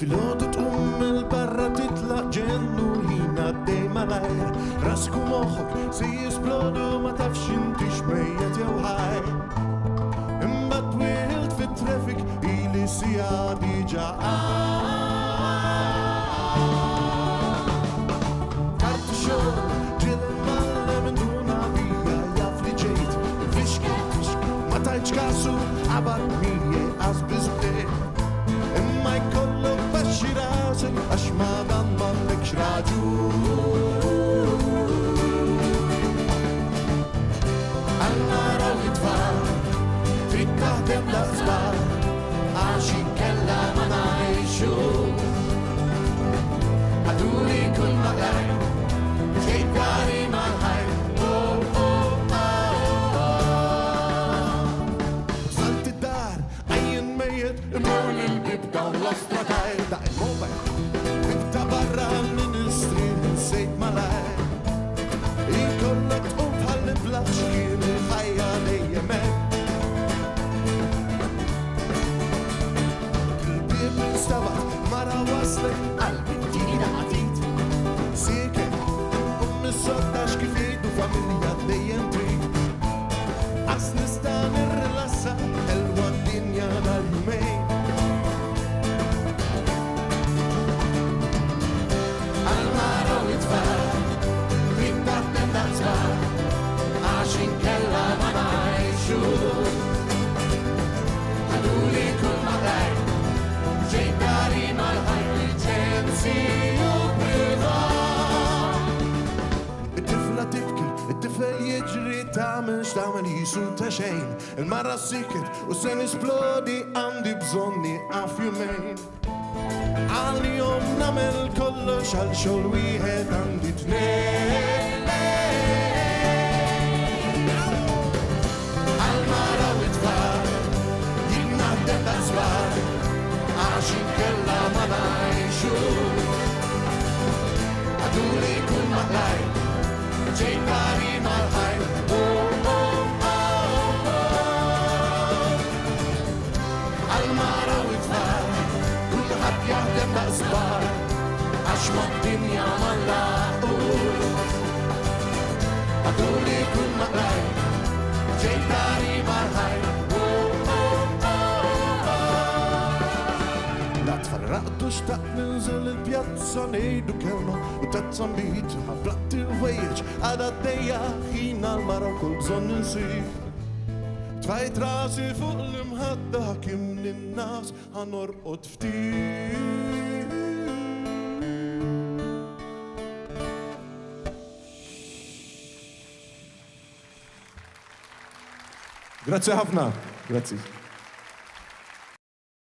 fil-ħodu tqum il-barra titlaq ġennuina dejma lajr, rasku moħħok se jisplodu ma tafx inti xmejjed jew ħajr. Imbagħad twielt fit-traffic ili sija diġà karti xogħol ġiel mallem induna bija jaf li ġejt fixki ma tajtx kasu qabad mie qasbiż bdejt. Imma jkollok baxxi rasek għax ma dan m'għandekx raġun. Għal-nara u it-tfal trid taħdem l-ażbar għax inkella ma ngħixu. Għaduli kull ma għaj ġejt dari mal-ħajr. Żalt id-dar għajjen mejjed imur l-bib dawn l-ostra tajr. Da' il-mobile tibta barra l-ministri nsejt malajr. Ikollok tqum bħalli blaħx kien il-ħajja dejjem hekk. Il-bib instabat mara waslek qalbi tini daqatit. Sieket mis-sodda x'kif jgħidu familja dejjem trid. Qas nista' nirrilassa ħelwa d-dinja dal-jumejn. Għal-mara u it-tfal trid taħdem daqsbar għax inkella ma ngħixu. Għaduli kull ma rajt ġejt dari mal-ħajr liċenzju privat. It-tifla tibki, it-tifel jiġri tagħmel x'tagħmel jisu ta' xejn. Il-marra siket u se nisplodi għandi bżonn nieqaf jumejn. Għal-jom nagħmel kollox għal xogħol wieħed għandi tnejn. Għal-mara u it-tfal jien naħdem daqsbar għax inkella ma ngħixu. Għaduli kull ma rajt ġejt dari mal-ħajr. Għal-mara u it-tfal kulħadd jaħdem daqsbar għax mad-dinja ma nlaqu. Għaduli kull ma rajt ġejt dari mal-ħajr. L-atfal raqdu xtaqt ninżel il-pjazza ngħidu kelma u tazzambit ħablat il-wejjeġ għadha d-dejja ħin għal-mara u kull bżonn insib. Tfajt rasi fuq l-imħadda kim nin-nas ħanorqod ftit. Grazzi ħafna. Grazzi.